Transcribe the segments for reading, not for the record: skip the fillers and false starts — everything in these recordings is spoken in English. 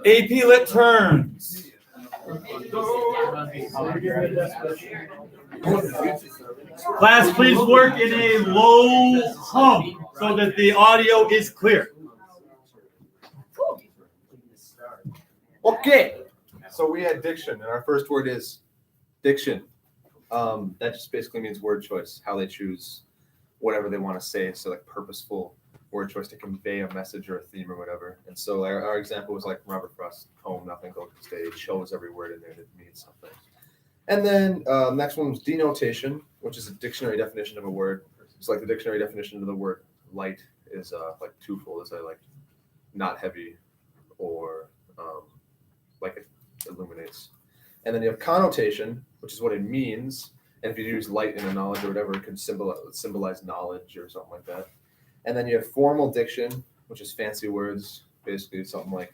AP Lit turns. Class, please work in a low hum so that the audio is clear. Okay, so we had diction, and our first word is diction. That just basically means word choice, how they choose whatever they want to say. So like purposeful word choice to convey a message or a theme or whatever. And so our example was like Robert Frost, home, nothing, go to stage, chose every word in there that means something. And then next one was denotation, which is a dictionary definition of a word. It's like the dictionary definition of the word light is like twofold, is like not heavy or like it illuminates. And then you have connotation, which is what it means. And if you use light in a knowledge or whatever, it could symbolize knowledge or something like that. And then you have formal diction, which is fancy words, basically something like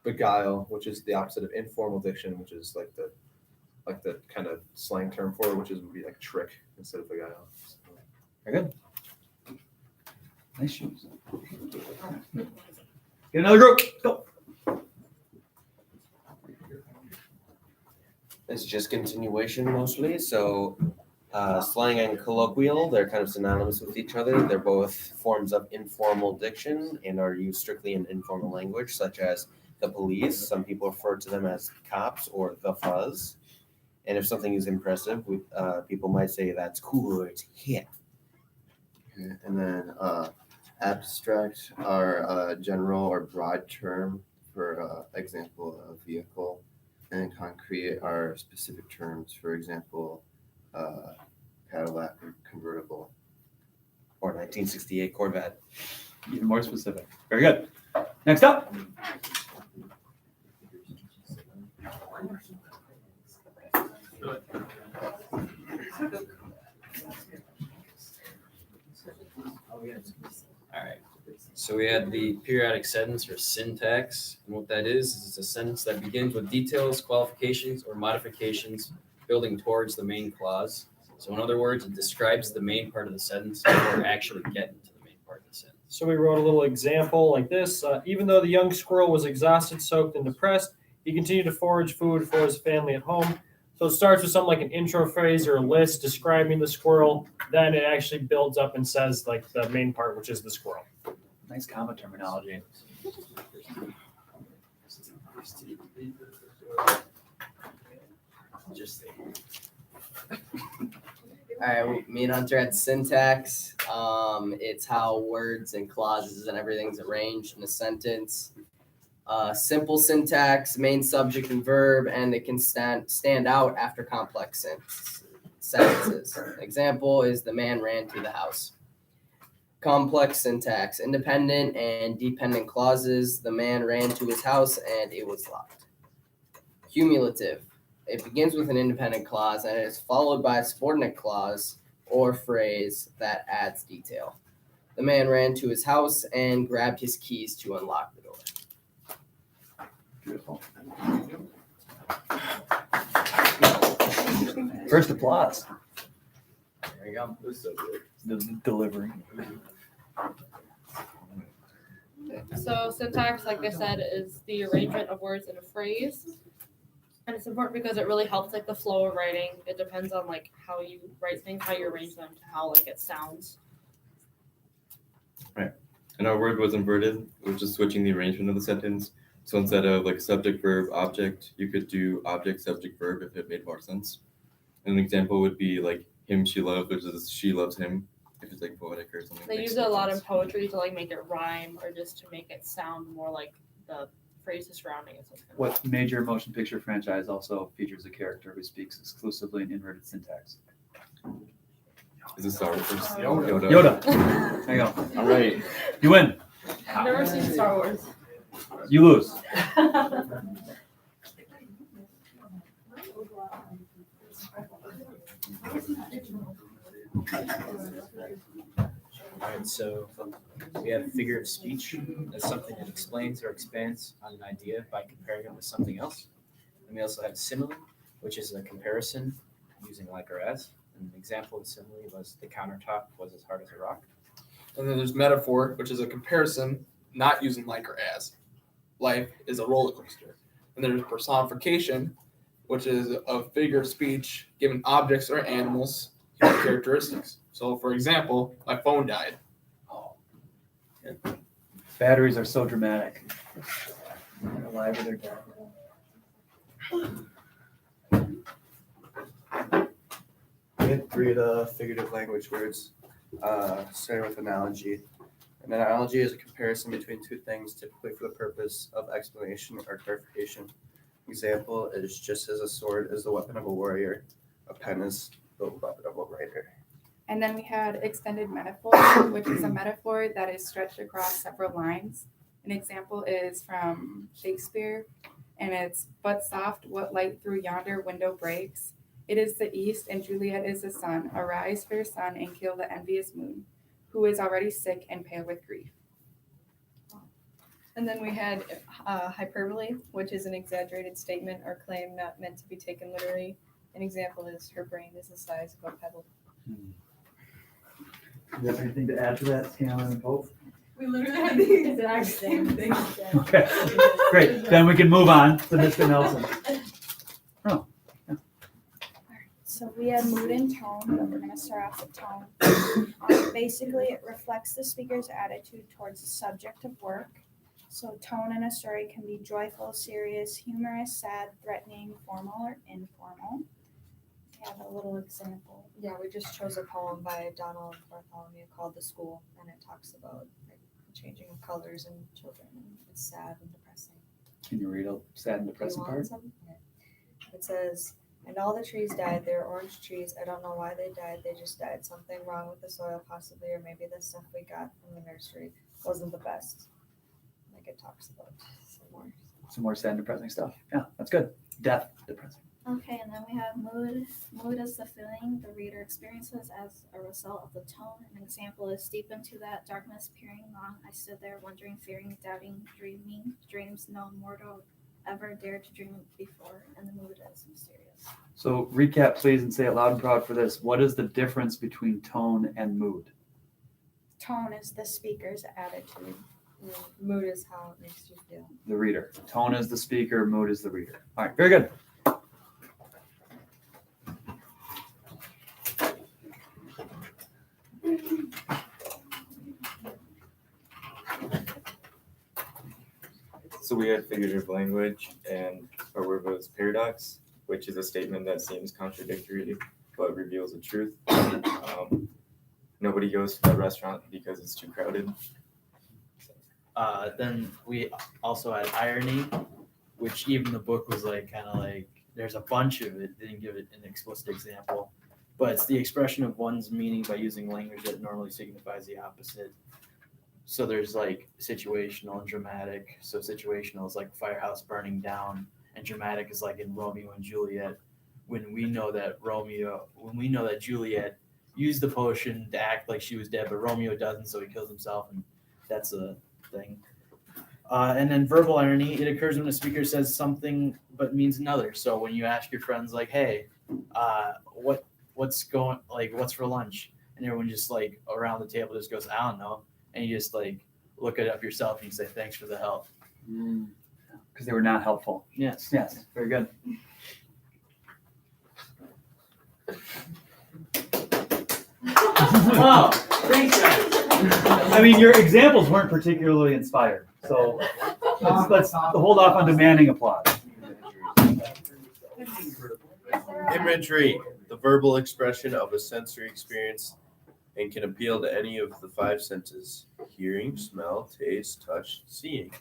beguile, which is the opposite of informal diction, which is like the kind of slang term for it, which would be like trick instead of beguile. Very good. Nice shoes. Get another group. Go. It's just continuation mostly. So slang and colloquial, they're kind of synonymous with each other. They're both forms of informal diction and are used strictly in informal language, such as the police. Some people refer to them as cops or the fuzz. And if something is impressive, people might say that's cool or it's hip. And then abstract are a general or broad term for example, a vehicle. And concrete are specific terms, for example, Cadillac or convertible. Or 1968 Corvette. Even more specific. Very good. Next up. All right. So we had the periodic sentence or syntax. And what that is it's a sentence that begins with details, qualifications, or modifications building towards the main clause. So in other words, it describes the main part of the sentence before actually getting to the main part of the sentence. So we wrote a little example like this. Even though the young squirrel was exhausted, soaked, and depressed, he continued to forage food for his family at home. So it starts with something like an intro phrase or a list describing the squirrel. Then it actually builds up and says like the main part, which is the squirrel. Nice comma terminology. All right, me and Hunter had syntax. It's how words and clauses and everything's arranged in a sentence. Simple syntax, main subject and verb, and it can stand out after complex sentences. Example is the man ran to the house. Complex syntax, independent and dependent clauses. The man ran to his house and it was locked. Cumulative. It begins with an independent clause and it is followed by a subordinate clause or phrase that adds detail. The man ran to his house and grabbed his keys to unlock the door. Beautiful. First applause. There you go. The delivery. So syntax, like I said, is the arrangement of words in a phrase. And it's important because it really helps like the flow of writing. It depends on like how you write things, how you arrange them to how like it sounds. Right. And our word was inverted, which is switching the arrangement of the sentence. So instead of like subject, verb, object, you could do object, subject, verb if it made more sense. And an example would be like him she loved, which is she loves him, if it's like poetic or something. They use it a lot in poetry to like make it rhyme or just to make it sound more like the phrases surrounding it. So What major motion picture franchise also features a character who speaks exclusively in inverted syntax? Is it Star Wars? Yoda. There you go. All right. You win. I've never seen Star Wars. You lose. All right, so we have figure of speech as something that explains or expands on an idea by comparing it with something else. And we also have simile, which is a comparison using like or as. An example of simile was the countertop was as hard as a rock. And then there's metaphor, which is a comparison, not using like or as. Life is a roller coaster. And there's personification, which is a figure of speech given objects or animals human characteristics. So, for example, my phone died. Batteries are so dramatic. They're alive or they're dead. We had 3 of the figurative language words, starting with analogy. An analogy is a comparison between 2 things, typically for the purpose of explanation or clarification. Example is just as a sword is the weapon of a warrior, a pen is the weapon of a writer. And then we had extended metaphor, which is a metaphor that is stretched across several lines. An example is from Shakespeare, and it's, "But soft, what light through yonder window breaks? It is the east, and Juliet is the sun. Arise, fair sun, and kill the envious moon, who is already sick and pale with grief." And then we had hyperbole, which is an exaggerated statement or claim not meant to be taken literally. An example is, "Her brain is the size of a pebble." Do you have anything to add to that, Scanlon and Pope? We literally had the exact same thing. Okay, great. Then we can move on to Mr. Nelson. Oh, yeah. So we had mood and tone, but we're going to start off with tone. Basically, it reflects the speaker's attitude towards the subject of work. So tone in a story can be joyful, serious, humorous, sad, threatening, formal, or informal. We have a little example. Yeah, we just chose a poem by Donald Bartholomew called "The School," and it talks about like the changing of colors in children, and it's sad and depressing. Can you read a sad and depressing part? It says, "And all the trees died. They were orange trees. I don't know why they died. They just died. Something wrong with the soil, possibly, or maybe the stuff we got from the nursery wasn't the best." Like it talks about Some more sad and depressing stuff. Yeah, that's good. Death, depressing. Okay, and then we have mood. Mood is the feeling the reader experiences as a result of the tone. An example is, "Deep into that darkness peering long, I stood there wondering, fearing, doubting, dreaming dreams no mortal ever dared to dream before," and the mood is mysterious. So recap, please, and say it loud and proud for this. What is the difference between tone and mood? Tone is the speaker's attitude. Mood is how it makes you feel. The reader. Tone is the speaker, mood is the reader. All right, very good. So we had figurative language, and our word was paradox, which is a statement that seems contradictory but reveals the truth. Nobody goes to that restaurant because it's too crowded. Then we also had irony, which even the book was like kind of like there's a bunch of it. Didn't give it an explicit example, but it's the expression of one's meaning by using language that normally signifies the opposite. So there's like situational and dramatic. So situational is like firehouse burning down, and dramatic is like in Romeo and Juliet, when we know that Juliet used the potion to act like she was dead, but Romeo doesn't, so he kills himself, and that's a thing. And then verbal irony, it occurs when a speaker says something but means another. So when you ask your friends like, "Hey, what's for lunch?" and everyone just like around the table just goes, "I don't know," and you just like look it up yourself and you say, "Thanks for the help." Because they were not helpful. Yes. Yes. Very good. Wow. Thanks, guys. I mean, your examples weren't particularly inspired, so let's hold off on demanding applause. Imagery, the verbal expression of a sensory experience, and can appeal to any of the 5 senses: hearing, smell, taste, touch, seeing.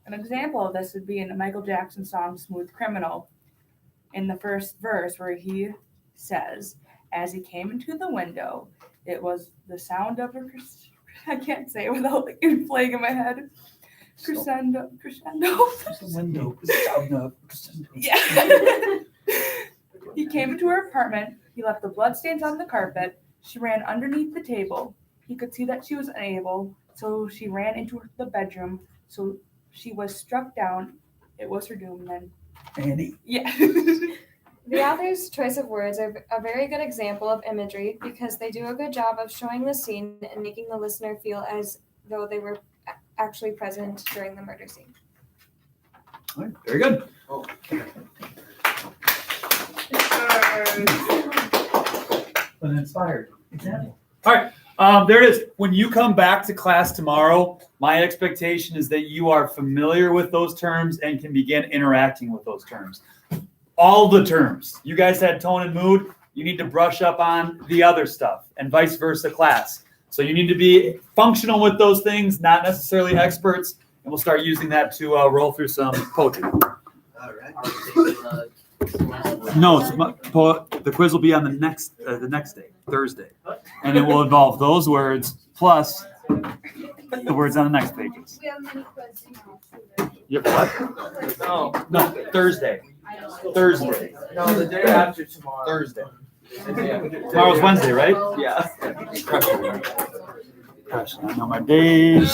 An example of this would be in the Michael Jackson song "Smooth Criminal," in the first verse where he says, "As he came into the window, it was the sound of a," I can't say it without like it playing in my head. Crescendo. Yeah. He came into her apartment. He left the bloodstains on the carpet. She ran underneath the table. He could see that she was unable, so she ran into the bedroom. So she was struck down. It was her doom then. Andy. Yeah. The author's choice of words are a very good example of imagery because they do a good job of showing the scene and making the listener feel as though they were actually present during the murder scene. All right, very good. An inspired example. All right, there it is. When you come back to class tomorrow, my expectation is that you are familiar with those terms and can begin interacting with those terms. All the terms. You guys had tone and mood. You need to brush up on the other stuff, and vice versa class. So you need to be functional with those things, not necessarily experts, and we'll start using that to roll through some poetry. No, the quiz will be on the next day, Thursday, and it will involve those words plus the words on the next pages. We have many quiz You have what? No, Thursday. No, the day after tomorrow. Thursday. Tomorrow's Wednesday, right? Yeah. Gosh, I know my days.